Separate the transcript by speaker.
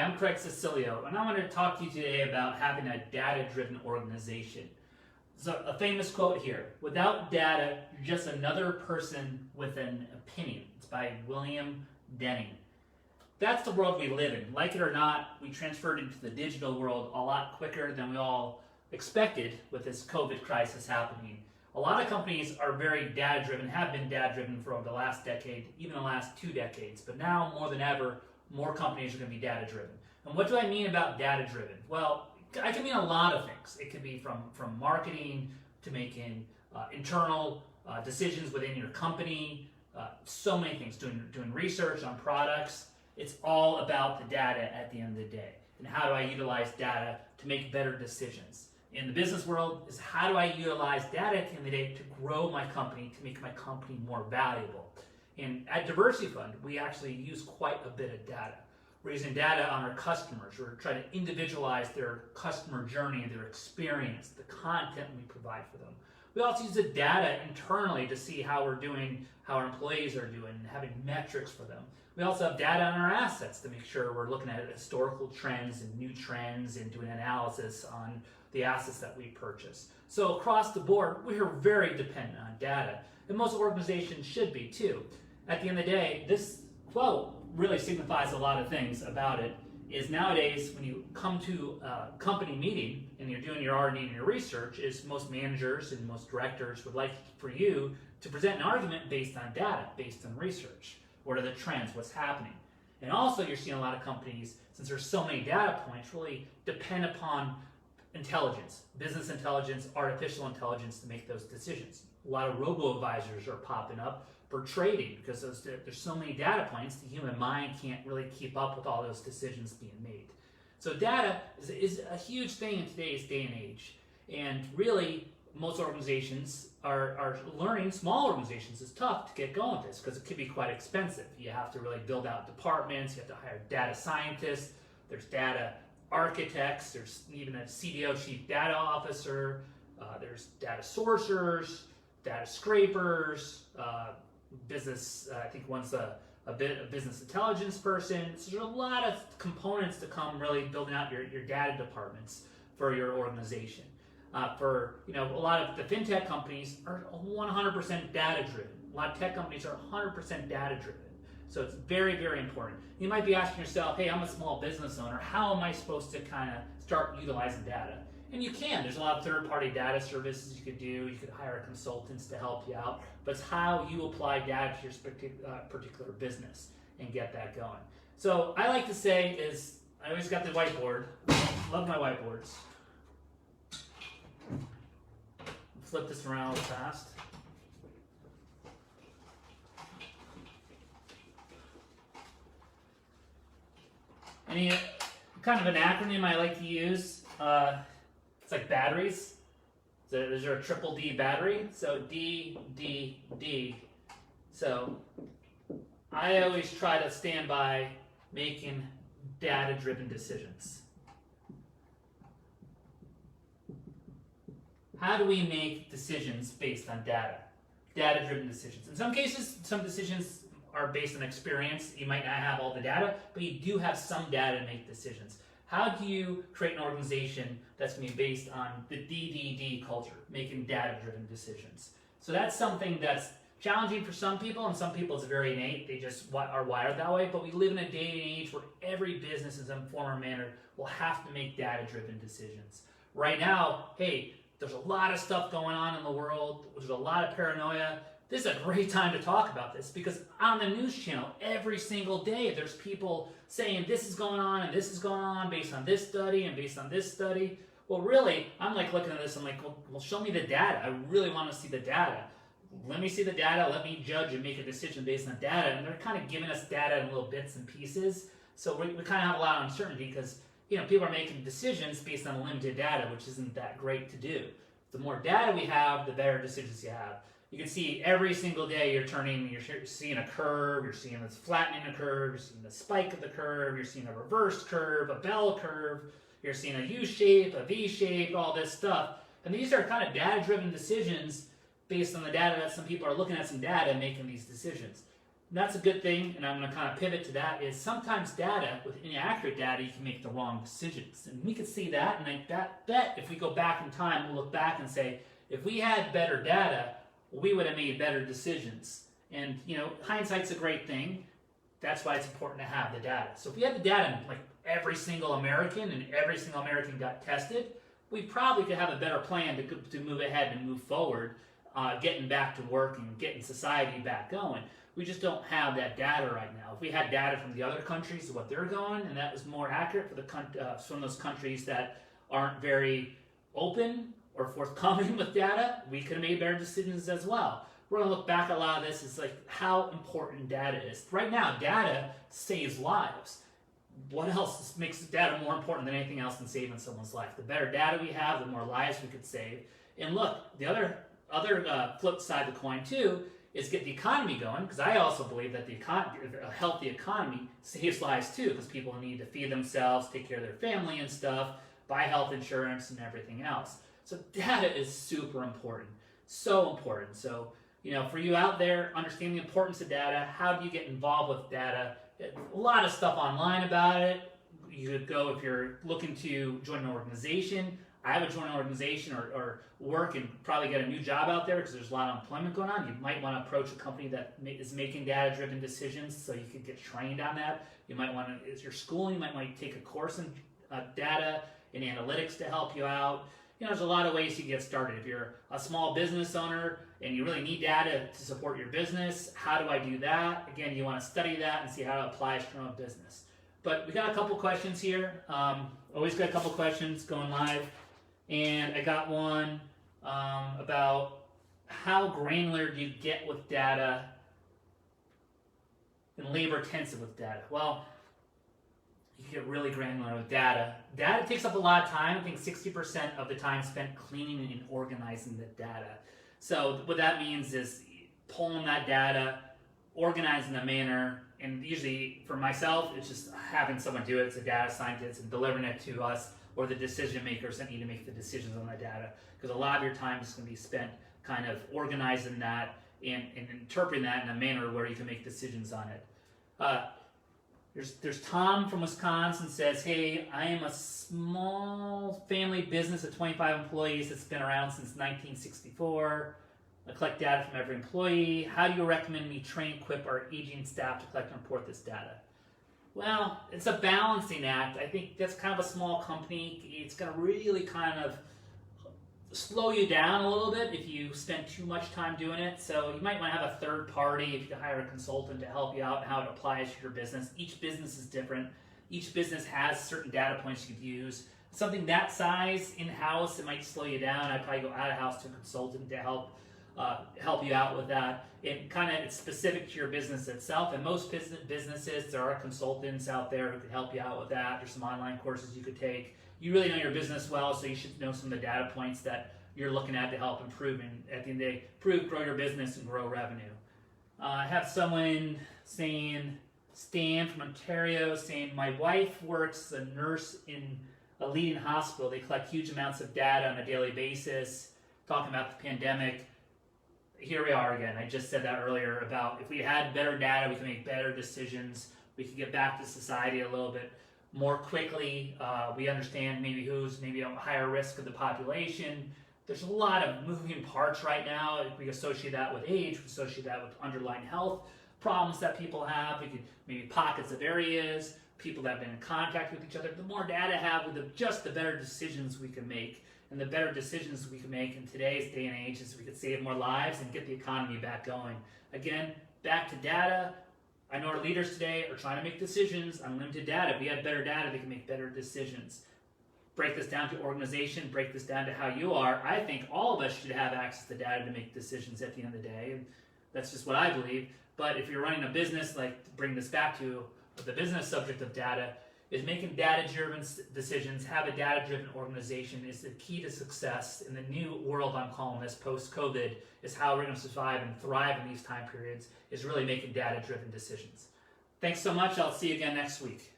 Speaker 1: I'm Craig Cecilio, and I want to talk to you today about having a data-driven organization. So a famous quote here: without data, you're just another person with an opinion. It's by William Deming. That's the world we live in. Like it or not, we transferred into the digital world a lot quicker than we all expected with this COVID crisis happening. A lot of companies are very data-driven, have been data-driven for over the last decade, even the last 2 decades. But now, more than ever, more companies are going to be data-driven. And what do I mean about data-driven? Well, I can mean a lot of things. It could be from marketing to making internal decisions within your company, so many things, doing research on products. It's all about the data at the end of the day. And how do I utilize data to make better decisions? In the business world, is how do I utilize data at the end of the day to grow my company, to make my company more valuable? And at DiversyFund, we actually use quite a bit of data. We're using data on our customers. We're trying to individualize their customer journey, their experience, the content we provide for them. We also use the data internally to see how we're doing, how our employees are doing, and having metrics for them. We also have data on our assets to make sure we're looking at historical trends and new trends and doing analysis on the assets that we purchase. So across the board, we are very dependent on data, and most organizations should be too. At the end of the day, this quote really signifies a lot of things about it. Is nowadays, when you come to a company meeting and you're doing your R&D and your research, is most managers and most directors would like for you to present an argument based on data, based on research. What are the trends? What's happening? And also, you're seeing a lot of companies, since there's so many data points, really depend upon intelligence, business intelligence, artificial intelligence to make those decisions. A lot of robo-advisors are popping up for trading because there's so many data points, the human mind can't really keep up with all those decisions being made. So data is a huge thing in today's day and age. And really, most organizations are learning, small organizations, it's tough to get going with this because it could be quite expensive. You have to really build out departments, you have to hire data scientists, there's data architects, there's even a CDO, chief data officer, there's data sourcers, data scrapers, business, I think one's a business intelligence person. So there's a lot of components to come really building out your data departments for your organization. A lot of the fintech companies are 100% data driven. A lot of tech companies are 100% data driven. So it's very, very important. You might be asking yourself, hey, I'm a small business owner. How am I supposed to kind of start utilizing data? And you can. There's a lot of third-party data services you could do. You could hire consultants to help you out. But it's how you apply data to your particular business and get that going. So I like to say is, I always got the whiteboard. Love my whiteboards. Flip this around real fast. Any kind of an acronym I like to use, it's like batteries. So is there a triple D battery? So D, D, D. So I always try to stand by making data-driven decisions. How do we make decisions based on data? Data-driven decisions. In some cases, some decisions are based on experience. You might not have all the data, but you do have some data to make decisions. How do you create an organization that's going to be based on the DDD culture, making data-driven decisions? So that's something that's challenging for some people, and some people it's very innate. They just are wired that way. But we live in a day and age where every business in some form or manner will have to make data-driven decisions. Right now, hey, there's a lot of stuff going on in the world. There's a lot of paranoia. This is a great time to talk about this because on the news channel, every single day, there's people saying this is going on and this is going on based on this study and based on this study. Well, really, I'm like looking at this, I'm like, well, show me the data. I really want to see the data. Let me see the data. Let me judge and make a decision based on data. And they're kind of giving us data in little bits and pieces. So we kind of have a lot of uncertainty because people are making decisions based on limited data, which isn't that great to do. The more data we have, the better decisions you have. You can see every single day you're seeing a curve, you're seeing this flattening of the curve, you're seeing the spike of the curve, you're seeing a reverse curve, a bell curve, you're seeing a U shape, a V shape, all this stuff. And these are kind of data-driven decisions based on the data that some people are looking at some data and making these decisions. that's a good thing, and I'm going to kind of pivot to that, is sometimes data, with inaccurate data, you can make the wrong decisions. And we could see that, and I bet if we go back in time, we'll look back and say, if we had better data, we would have made better decisions. And, hindsight's a great thing. That's why it's important to have the data. So if we had the data, like every single American, and every single American got tested, we probably could have a better plan to move ahead and move forward, getting back to work and getting society back going. We just don't have that data right now. If we had data from the other countries, what they're going, and that was more accurate for from those countries that aren't very open or forthcoming with data, we could have made better decisions as well. We're going to look back at a lot of this. It's like how important data is. Right now, data saves lives. What else makes data more important than anything else in saving someone's life? The better data we have, the more lives we could save. And look, the other flip side of the coin too is get the economy going, because I also believe that a healthy economy saves lives too, because people need to feed themselves, take care of their family and stuff, buy health insurance and everything else. So data is super important, so important. So, for you out there, understanding the importance of data, how do you get involved with data? A lot of stuff online about it. You could go, if you're looking to join an organization, I would join an organization or work and probably get a new job out there, because there's a lot of employment going on. You might want to approach a company that is making data-driven decisions, so you could get trained on that. You might want to, as you're schooling, you might want to take a course in data and analytics to help you out. There's a lot of ways you get started. If you're a small business owner and you really need data to support your business, how do I do that? Again, you want to study that and see how it applies to your own business. But we got a couple questions here. Always got a couple questions going live. And I got one about how granular do you get with data and labor intensive with data. Well, you get really granular with data. Data takes up a lot of time. I think 60% of the time spent cleaning and organizing the data. So what that means is pulling that data, organizing in a manner, and usually for myself, it's just having someone do it. It's a data scientist and delivering it to us, or the decision makers that need to make the decisions on that data. Because a lot of your time is going to be spent kind of organizing that and interpreting that in a manner where you can make decisions on it. There's Tom from Wisconsin says, hey, I am a small family business of 25 employees that's been around since 1964. I collect data from every employee. How do you recommend me train, equip our aging staff to collect and report this data? Well, it's a balancing act. I think that's kind of a small company. It's going to really kind of slow you down a little bit if you spend too much time doing it. So you might want to have a third party, if you can hire a consultant to help you out and how it applies to your business. Each business is different. Each business has certain data points you could use. Something that size in-house, it might slow you down. I'd probably go out-of-house to a consultant to help you out with that. It's specific to your business itself, and most businesses, there are consultants out there who can help you out with that. There's some online courses you could take. You really know your business well, so you should know some of the data points that you're looking at to help improve, and at the end of the day, grow your business and grow revenue. I have someone saying, Stan from Ontario, saying, my wife works as a nurse in a leading hospital. They collect huge amounts of data on a daily basis, talking about the pandemic. Here we are again. I just said that earlier about if we had better data, we can make better decisions. We can get back to society a little bit more quickly. We understand maybe who's maybe a higher risk of the population. There's a lot of moving parts right now. We associate that with age. We associate that with underlying health problems that people have. We could maybe pockets of areas, people that have been in contact with each other. The more data have, the better decisions we can make. And the better decisions we can make in today's day and age is we could save more lives and get the economy back going. Again, back to data. I know our leaders today are trying to make decisions on limited data. If we had better data, they can make better decisions. Break this down to organization, break this down to how you are. I think all of us should have access to data to make decisions at the end of the day. And that's just what I believe. But if you're running a business, like to bring this back to the business subject of data, is making data-driven decisions, have a data-driven organization is the key to success in the new world I'm calling this post-COVID, is how we're going to survive and thrive in these time periods, is really making data-driven decisions. Thanks so much. I'll see you again next week.